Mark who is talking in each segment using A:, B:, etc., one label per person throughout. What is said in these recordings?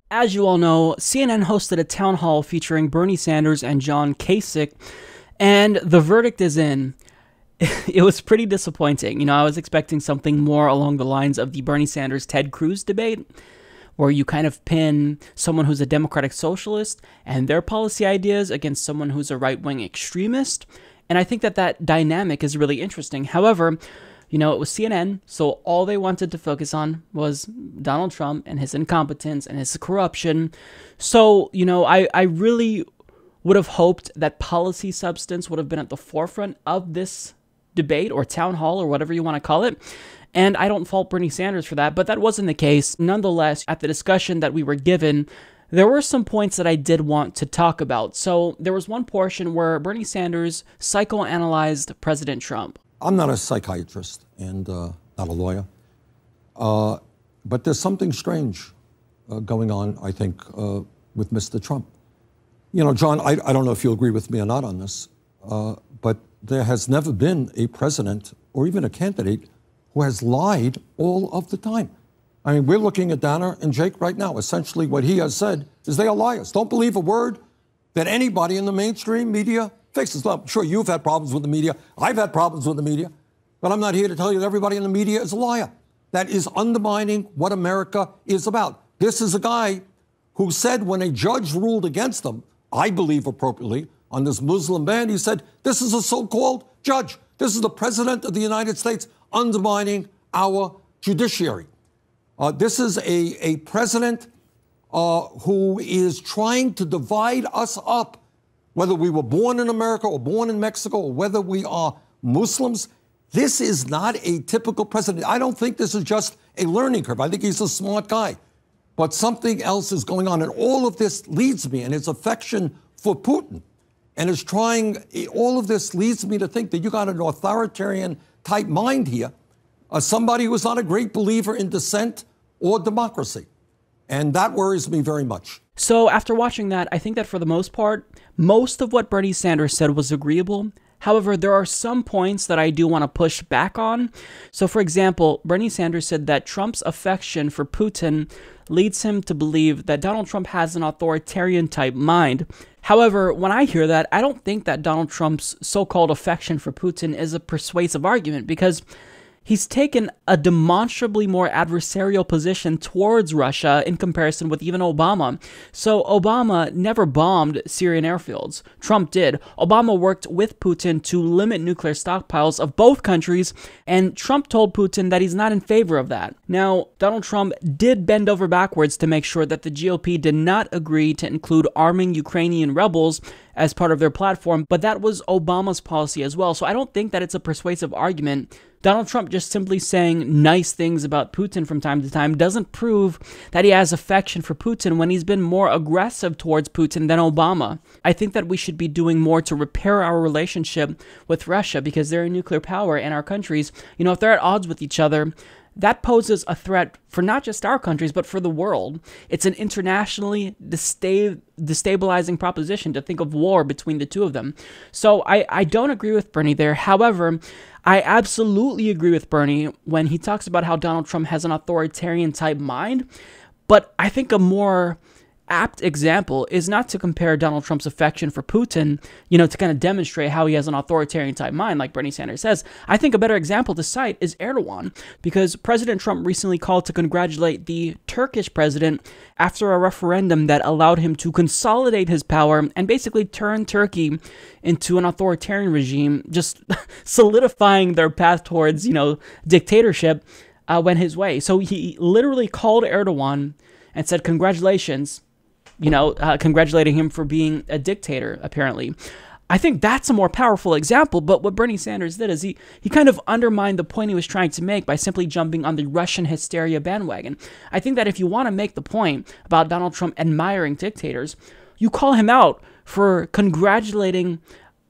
A: As you all know, CNN hosted a town hall featuring Bernie Sanders and John Kasich, and the verdict is in. It was pretty disappointing. I was expecting something more along the lines of the Bernie Sanders-Ted Cruz debate, where you kind of pin someone who's a democratic socialist and their policy ideas against someone who's a right-wing extremist. And I think that dynamic is really interesting. However, it was CNN, so all they wanted to focus on was Donald Trump and his incompetence and his corruption. So, I really would have hoped that policy substance would have been at the forefront of this debate or town hall or whatever you want to call it. And I don't fault Bernie Sanders for that, but that wasn't the case. Nonetheless, at the discussion that we were given, there were some points that I did want to talk about. So there was one portion where Bernie Sanders psychoanalyzed President Trump.
B: I'm not a psychiatrist and not a lawyer, but there's something strange going on, I think, with Mr. Trump. John, I don't know if you'll agree with me or not on this, but there has never been a president or even a candidate who has lied all of the time. I mean, we're looking at Dana and Jake right now. Essentially, what he has said is they are liars. Don't believe a word that anybody in the mainstream media fixes. I'm sure you've had problems with the media. I've had problems with the media. But I'm not here to tell you that everybody in the media is a liar. That is undermining what America is about. This is a guy who said when a judge ruled against him, I believe appropriately, on this Muslim ban, he said, this is a so-called judge. This is the president of the United States undermining our judiciary. This is a president who is trying to divide us up, whether we were born in America or born in Mexico or whether we are Muslims. This is not a typical president. I don't think this is just a learning curve. I think he's a smart guy. But something else is going on. And all of this leads me, and his affection for Putin, and all of this leads me to think that you got an authoritarian type mind here, somebody who is not a great believer in dissent or democracy. And that worries me very much.
A: So after watching that, I think that for the most part, most of what Bernie Sanders said was agreeable. However, there are some points that I do want to push back on. So for example, Bernie Sanders said that Trump's affection for Putin leads him to believe that Donald Trump has an authoritarian type mind. However, when I hear that, I don't think that Donald Trump's so-called affection for Putin is a persuasive argument, because he's taken a demonstrably more adversarial position towards Russia in comparison with even Obama. So Obama never bombed Syrian airfields. Trump did. Obama worked with Putin to limit nuclear stockpiles of both countries, and Trump told Putin that he's not in favor of that. Now, Donald Trump did bend over backwards to make sure that the GOP did not agree to include arming Ukrainian rebels as part of their platform, but that was Obama's policy as well. So I don't think that it's a persuasive argument. Donald Trump just simply saying nice things about Putin from time to time doesn't prove that he has affection for Putin when he's been more aggressive towards Putin than Obama. I think that we should be doing more to repair our relationship with Russia, because they're a nuclear power, and our countries, if they're at odds with each other, that poses a threat for not just our countries, but for the world. It's an internationally destabilizing proposition to think of war between the two of them. So I don't agree with Bernie there. However, I absolutely agree with Bernie when he talks about how Donald Trump has an authoritarian type mind. But I think a more apt example is not to compare Donald Trump's affection for Putin, to kind of demonstrate how he has an authoritarian type mind, like Bernie Sanders says. I think a better example to cite is Erdogan, because President Trump recently called to congratulate the Turkish president after a referendum that allowed him to consolidate his power and basically turn Turkey into an authoritarian regime, just solidifying their path towards, dictatorship went his way. So he literally called Erdogan and said, congratulations, congratulating him for being a dictator, apparently. I think that's a more powerful example, but what Bernie Sanders did is he kind of undermined the point he was trying to make by simply jumping on the Russian hysteria bandwagon. I think that if you want to make the point about Donald Trump admiring dictators, you call him out for congratulating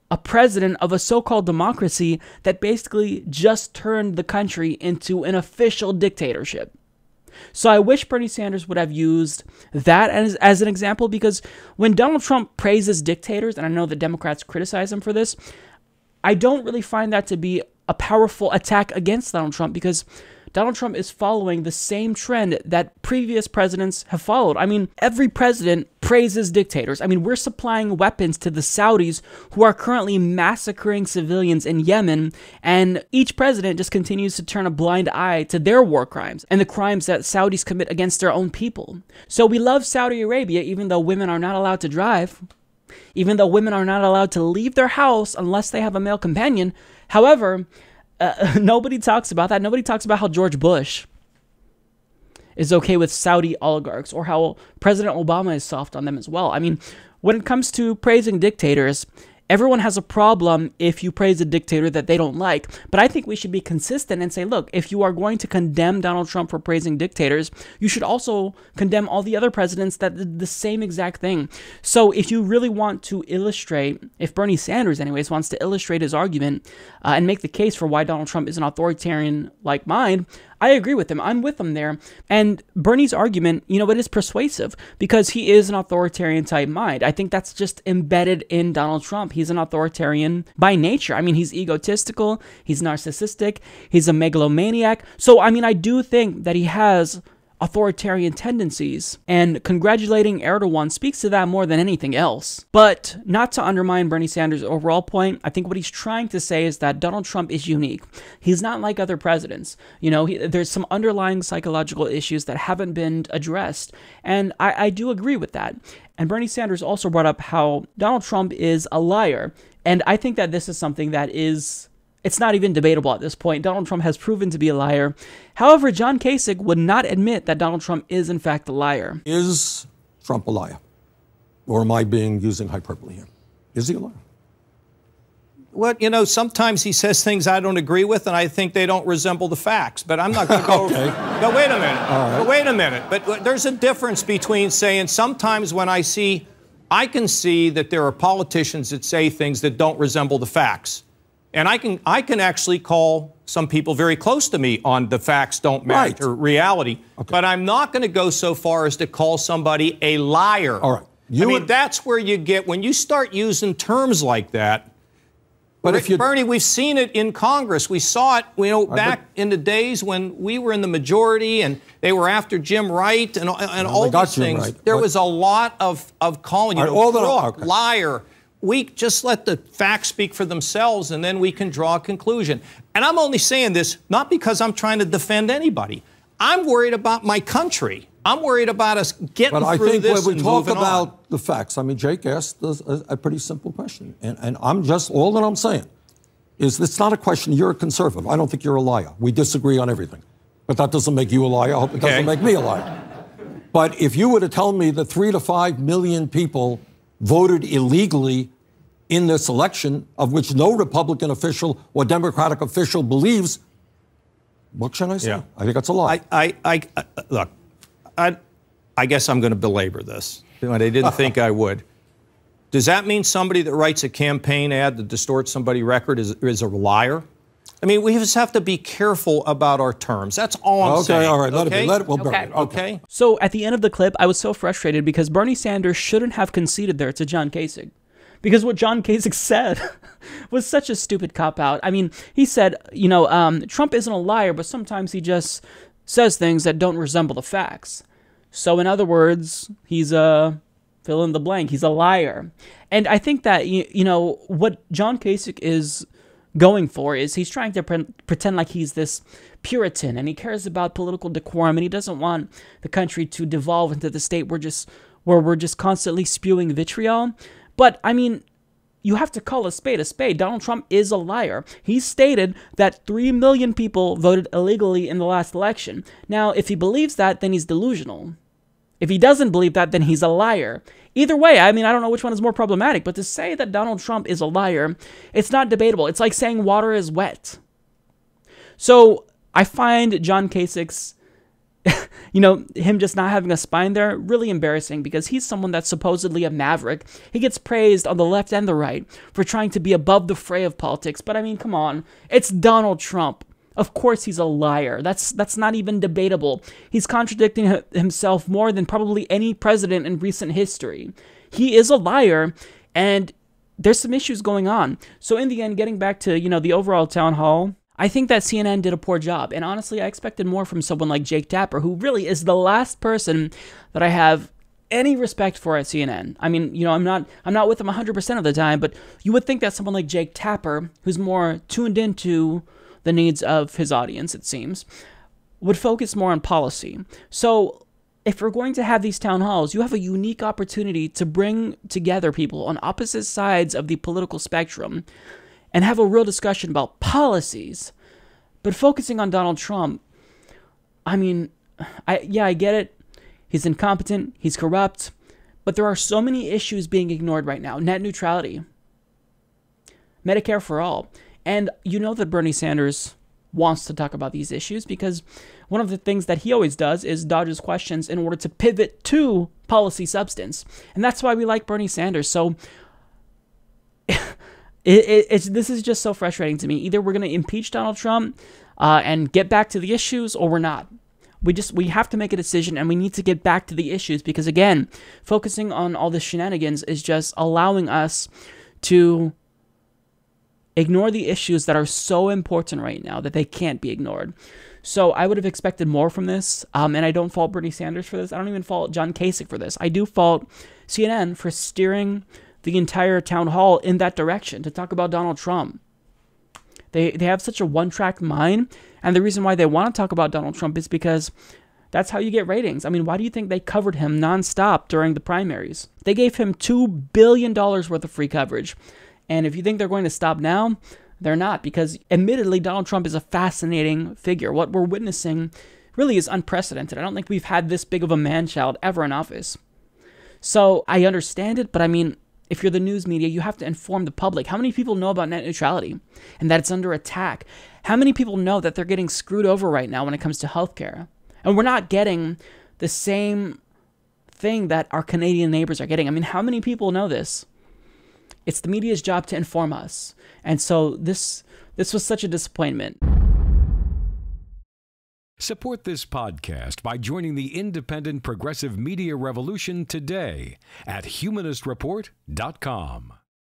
A: a president of a so-called democracy that basically just turned the country into an official dictatorship. So I wish Bernie Sanders would have used that as an example, because when Donald Trump praises dictators, and I know the Democrats criticize him for this, I don't really find that to be a powerful attack against Donald Trump, because Donald Trump is following the same trend that previous presidents have followed. I mean, every president praises dictators. I mean, we're supplying weapons to the Saudis who are currently massacring civilians in Yemen, and each president just continues to turn a blind eye to their war crimes and the crimes that Saudis commit against their own people. So we love Saudi Arabia even though women are not allowed to drive, even though women are not allowed to leave their house unless they have a male companion. However, nobody talks about that. Nobody talks about how George Bush is okay with Saudi oligarchs, or how President Obama is soft on them as well. I mean, when it comes to praising dictators, everyone has a problem if you praise a dictator that they don't like. But I think we should be consistent and say, look, if you are going to condemn Donald Trump for praising dictators, you should also condemn all the other presidents that did the same exact thing. So if you really want to illustrate, if Bernie Sanders anyways wants to illustrate his argument and make the case for why Donald Trump is an authoritarian like mind, I agree with him. I'm with him there. And Bernie's argument, you know, it is persuasive because he is an authoritarian type mind. I think that's just embedded in Donald Trump. He's an authoritarian by nature. I mean, he's egotistical, he's narcissistic, he's a megalomaniac. So, I mean, I do think that he has authoritarian tendencies, and congratulating Erdogan speaks to that more than anything else. But not to undermine Bernie Sanders' overall point, I think what he's trying to say is that Donald Trump is unique. He's not like other presidents. You know, there's some underlying psychological issues that haven't been addressed, and I do agree with that. And Bernie Sanders also brought up how Donald Trump is a liar, and I think that this is something that it's not even debatable at this point. Donald Trump has proven to be a liar. However, John Kasich would not admit that Donald Trump is in fact a liar.
B: Is Trump a liar? Or am I using hyperbole here? Is he a liar?
C: Well, you know, sometimes he says things I don't agree with, and I think they don't resemble the facts. But I'm not going to go.
B: Okay.
C: But wait a minute.
B: Right.
C: But wait a minute. But there's a difference between saying sometimes when I can see that there are politicians that say things that don't resemble the facts. And I can actually call some people very close to me on the facts don't match or reality. Okay. But I'm not going to go so far as to call somebody a liar.
B: All right.
C: That's where you get, when you start using terms like that.
B: But if you,
C: Bernie, we've seen it in Congress. We saw it, you know, back in the days when we were in the majority and they were after Jim Wright and all these things.
B: Right.
C: There was a lot of calling, you know, crook,
B: okay.
C: liar. We just let the facts speak for themselves, and then we can draw a conclusion. And I'm only saying this not because I'm trying to defend anybody. I'm worried about my country. I'm worried about us getting through this.
B: But I think when we talk about
C: on.
B: the facts, I mean, Jake asked a pretty simple question. And I'm just, all that I'm saying is it's not a question, you're a conservative. I don't think you're a liar. We disagree on everything. But that doesn't make you a liar. I hope it doesn't make me a liar. But if you were to tell me that 3 to 5 million people voted illegally in this election, of which no Republican official or Democratic official believes, what should I say?
C: Yeah.
B: I think that's a lie.
C: Look, I guess I'm going to belabor this. I didn't think I would. Does that mean somebody that writes a campaign ad that distorts somebody's record is a liar? I mean, we just have to be careful about our terms. That's all I'm saying.
B: Okay, all right.
C: Okay?
B: Let it, we'll bury it.
C: Okay.
A: So at the end of the clip, I was so frustrated because Bernie Sanders shouldn't have conceded there to John Kasich. Because what John Kasich said was such a stupid cop-out. I mean, he said, you know, Trump isn't a liar, but sometimes he just says things that don't resemble the facts. So in other words, he's a fill in the blank. He's a liar. And I think that, you know, what John Kasich is going for is he's trying to pretend like he's this Puritan and he cares about political decorum and he doesn't want the country to devolve into the state where we're just constantly spewing vitriol. But, I mean, you have to call a spade a spade. Donald Trump is a liar. He stated that 3 million people voted illegally in the last election. Now, if he believes that, then he's delusional. If he doesn't believe that, then he's a liar. Either way, I mean, I don't know which one is more problematic, but to say that Donald Trump is a liar, it's not debatable. It's like saying water is wet. So, I find John Kasich's you know, him just not having a spine there, really embarrassing because he's someone that's supposedly a maverick. He gets praised on the left and the right for trying to be above the fray of politics. But I mean, come on, it's Donald Trump. Of course he's a liar. That's not even debatable. He's contradicting himself more than probably any president in recent history. He is a liar, and there's some issues going on. So in the end, getting back to, you know, the overall town hall, I think that CNN did a poor job, and honestly, I expected more from someone like Jake Tapper, who really is the last person that I have any respect for at CNN. I mean, you know, I'm not with them 100% of the time, but you would think that someone like Jake Tapper, who's more tuned into the needs of his audience, it seems, would focus more on policy. So if we're going to have these town halls, you have a unique opportunity to bring together people on opposite sides of the political spectrum and have a real discussion about policies. But focusing on Donald Trump, I mean, I get it. He's incompetent, he's corrupt, but there are so many issues being ignored right now. Net neutrality, Medicare for all. And you know that Bernie Sanders wants to talk about these issues because one of the things that he always does is dodges questions in order to pivot to policy substance. And that's why we like Bernie Sanders. So this is just so frustrating to me. Either we're going to impeach Donald Trump and get back to the issues, or we're not. We have to make a decision, and we need to get back to the issues because, again, focusing on all the shenanigans is just allowing us to ignore the issues that are so important right now that they can't be ignored. So I would have expected more from this, and I don't fault Bernie Sanders for this. I don't even fault John Kasich for this. I do fault CNN for steering the entire town hall in that direction to talk about Donald Trump. They have such a one-track mind, and the reason why they want to talk about Donald Trump is because that's how you get ratings. I mean, why do you think they covered him nonstop during the primaries? They gave him $2 billion worth of free coverage. And if you think they're going to stop now, they're not, because admittedly, Donald Trump is a fascinating figure. What we're witnessing really is unprecedented. I don't think we've had this big of a man-child ever in office. So I understand it, but I mean, if you're the news media, you have to inform the public. How many people know about net neutrality and that it's under attack? How many people know that they're getting screwed over right now when it comes to healthcare? And we're not getting the same thing that our Canadian neighbors are getting. I mean, how many people know this? It's the media's job to inform us. And so this was such a disappointment.
D: Support this podcast by joining the independent progressive media revolution today at humanistreport.com.